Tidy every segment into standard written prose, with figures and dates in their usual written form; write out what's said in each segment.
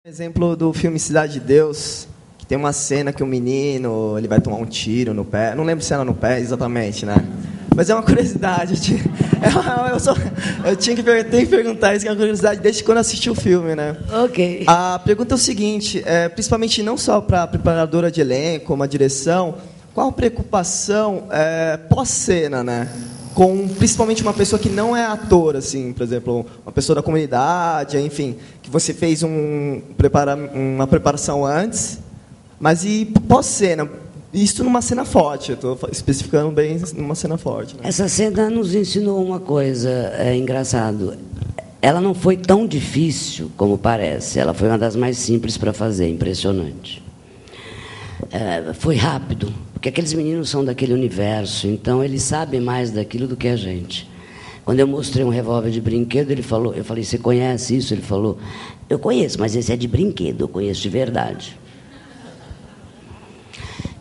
Exemplo do filme Cidade de Deus, que tem uma cena que o menino ele vai tomar um tiro no pé. Não lembro se era no pé exatamente, né? Mas é uma curiosidade. Eu tinha que perguntar isso, que é uma curiosidade desde quando assisti o filme, né? Ok. A pergunta é o seguinte, principalmente não só para a preparadora de elenco, como a direção, qual a preocupação pós-cena, né? Com principalmente uma pessoa que não é ator, assim, por exemplo, uma pessoa da comunidade, enfim, que você fez uma preparação antes, mas e pós-cena? Isso numa cena forte, eu estou especificando bem numa cena forte. Né? Essa cena nos ensinou uma coisa engraçado. Ela não foi tão difícil como parece, ela foi uma das mais simples para fazer, impressionante. Foi rápido, porque aqueles meninos são daquele universo, então eles sabem mais daquilo do que a gente. Quando eu mostrei um revólver de brinquedo, eu falei, você conhece isso? Ele falou, eu conheço, mas esse é de brinquedo, eu conheço de verdade.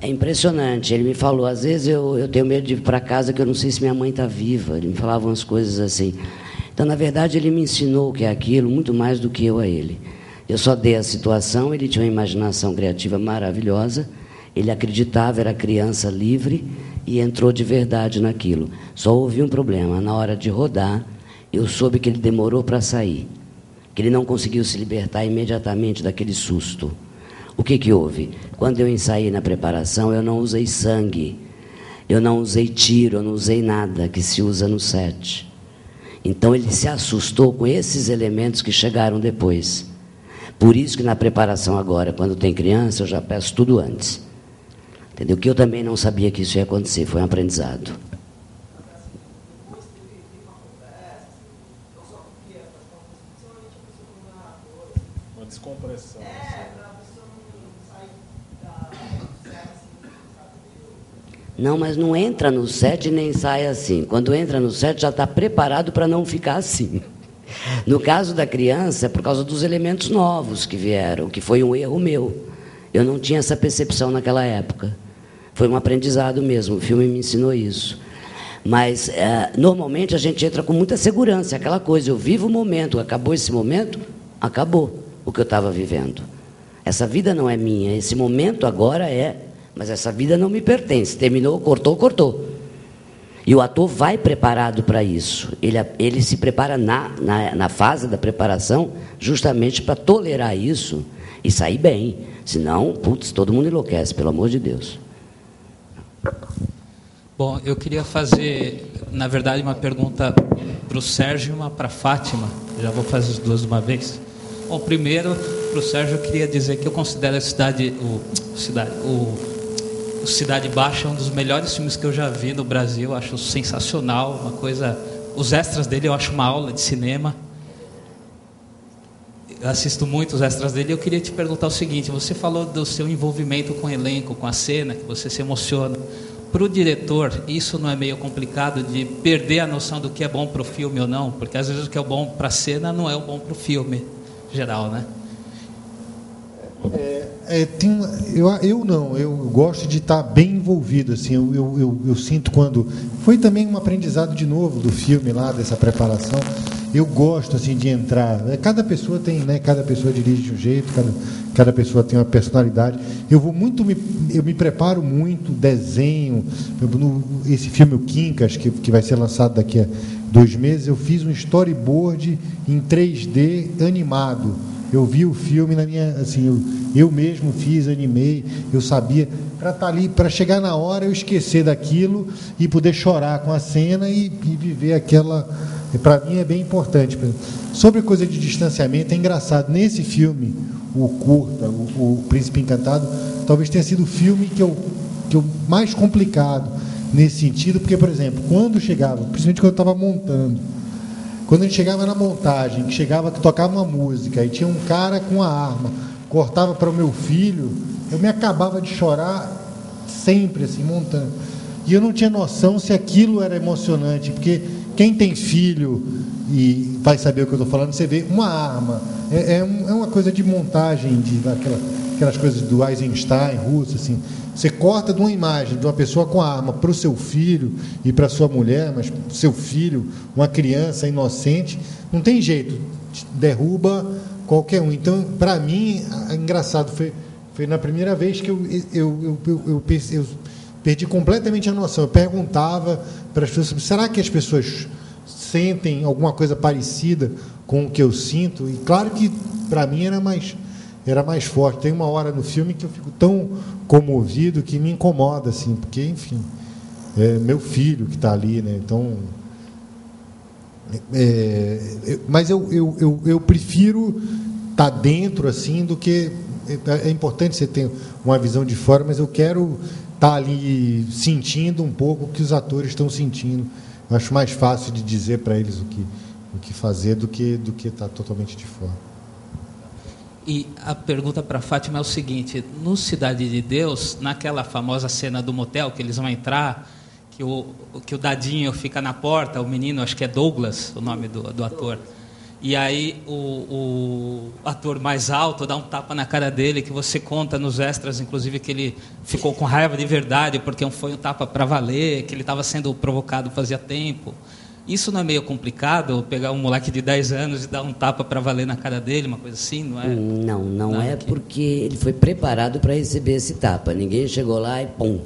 É impressionante, ele me falou, às vezes eu tenho medo de ir para casa, que eu não sei se minha mãe está viva, ele me falava umas coisas assim. Então, na verdade, ele me ensinou o que é aquilo, muito mais do que eu a ele. Eu só dei a situação, ele tinha uma imaginação criativa maravilhosa, ele acreditava, era criança livre e entrou de verdade naquilo. Só houve um problema, na hora de rodar, eu soube que ele demorou para sair, que ele não conseguiu se libertar imediatamente daquele susto. O que houve? Quando eu ensaiei na preparação, eu não usei sangue, eu não usei tiro, eu não usei nada que se usa no set. Então ele se assustou com esses elementos que chegaram depois. Por isso que na preparação agora, quando tem criança, eu já peço tudo antes. Entendeu? Que eu também não sabia que isso ia acontecer, foi um aprendizado. Uma descompressão. Não, mas não entra no set nem sai assim. Quando entra no set, já está preparado para não ficar assim. No caso da criança, é por causa dos elementos novos que vieram, que foi um erro meu. Eu não tinha essa percepção naquela época. Foi um aprendizado mesmo, o filme me ensinou isso. Mas, normalmente, a gente entra com muita segurança, aquela coisa, eu vivo o momento, acabou esse momento, acabou o que eu estava vivendo. Essa vida não é minha, esse momento agora mas essa vida não me pertence. Terminou, cortou. E o ator vai preparado para isso. Ele se prepara na fase da preparação justamente para tolerar isso e sair bem. Senão, todo mundo enlouquece, pelo amor de Deus. Bom, eu queria fazer, na verdade, uma pergunta para o Sérgio e uma para a Fátima. Já vou fazer as duas de uma vez. Bom, primeiro, para o Sérgio, eu queria dizer que eu considero o Cidade Baixa um dos melhores filmes que eu já vi no Brasil. Eu acho sensacional, uma coisa... Os extras dele eu acho uma aula de cinema. Eu assisto muito os extras dele. Eu queria te perguntar o seguinte, você falou do seu envolvimento com o elenco, com a cena, que você se emociona. Para o diretor, isso não é meio complicado de perder a noção do que é bom para o filme ou não? Porque às vezes o que é bom para a cena não é o bom para o filme geral, né? Eu gosto de estar bem envolvido, assim, eu sinto quando... Foi também um aprendizado de novo do filme lá, dessa preparação. Eu gosto, assim, de entrar. Cada pessoa tem, né? Cada pessoa dirige de um jeito, cada pessoa tem uma personalidade. Eu me preparo muito, desenho. Esse filme, o Quincas, que vai ser lançado daqui a 2 meses, eu fiz um storyboard em 3D animado. Eu vi o filme eu mesmo fiz, animei, eu sabia, para estar ali, para chegar na hora eu esquecer daquilo e poder chorar com a cena e viver aquela. Para mim é bem importante. Sobre a coisa de distanciamento, é engraçado. Nesse filme, o curta, o Príncipe Encantado, talvez tenha sido o filme que eu mais complicado nesse sentido, porque, por exemplo, quando chegava, principalmente quando eu estava montando, quando a gente chegava na montagem, que tocava uma música, e tinha um cara com a arma, cortava para o meu filho, eu me acabava de chorar sempre, assim, montando. E eu não tinha noção se aquilo era emocionante, porque quem tem filho e vai saber o que eu estou falando, você vê uma arma, é uma coisa de montagem, aquelas coisas do Eisenstein, russo, assim. Você corta de uma imagem de uma pessoa com a arma para o seu filho e para a sua mulher, mas seu filho, uma criança inocente, não tem jeito, derruba qualquer um. Então, para mim, engraçado, foi na primeira vez que eu perdi completamente a noção. Eu perguntava para as pessoas, será que as pessoas sentem alguma coisa parecida com o que eu sinto? E claro que, para mim, era mais forte. Tem uma hora no filme que eu fico tão comovido que me incomoda, assim, porque, enfim, é meu filho que está ali, né? Então, mas eu prefiro estar dentro, assim, do que... É importante você ter uma visão de fora, mas eu quero estar ali sentindo um pouco o que os atores estão sentindo. Eu acho mais fácil de dizer para eles o que fazer do que estar totalmente de fora. E a pergunta para a Fátima é o seguinte: no Cidade de Deus, naquela famosa cena do motel, que eles vão entrar, que o Dadinho fica na porta, o menino, acho que é Douglas, o nome do ator, e aí o ator mais alto dá um tapa na cara dele, que você conta nos extras, inclusive, que ele ficou com raiva de verdade, porque foi um tapa para valer, que ele estava sendo provocado fazia tempo. Isso não é meio complicado, pegar um moleque de 10 anos e dar um tapa para valer na cara dele, uma coisa assim, não é? Não é, porque ele foi preparado para receber esse tapa. Ninguém chegou lá e pum.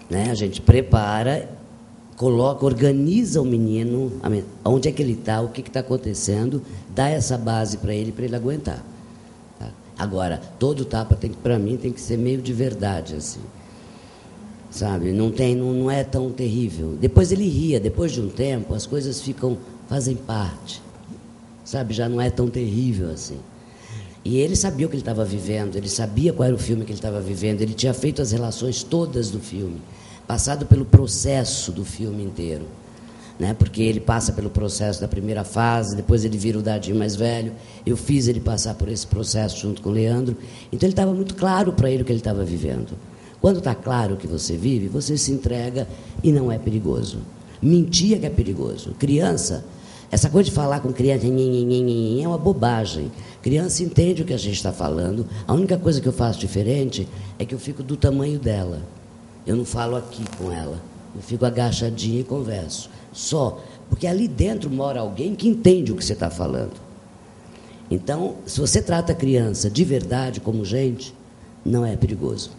Né? A gente prepara, coloca, organiza o menino, onde é que ele está, o que está acontecendo, dá essa base para ele aguentar. Tá? Agora, todo tapa, para mim, tem que ser meio de verdade, assim. Sabe? Não é tão terrível. Depois ele ria, depois de um tempo, as coisas fazem parte. Sabe? Já não é tão terrível assim. E ele sabia o que ele estava vivendo, ele sabia qual era o filme que ele estava vivendo, ele tinha feito as relações todas do filme, passado pelo processo do filme inteiro. Né? Porque ele passa pelo processo da primeira fase, depois ele vira o Dadinho mais velho, eu fiz ele passar por esse processo junto com o Leandro, então ele estava muito claro para ele o que ele estava vivendo. Quando está claro o que você vive, você se entrega e não é perigoso. Mentir é que é perigoso. Criança, essa coisa de falar com criança é uma bobagem. Criança entende o que a gente está falando. A única coisa que eu faço diferente é que eu fico do tamanho dela. Eu não falo aqui com ela. Eu fico agachadinha e converso. Só. Porque ali dentro mora alguém que entende o que você está falando. Então, se você trata a criança de verdade como gente, não é perigoso.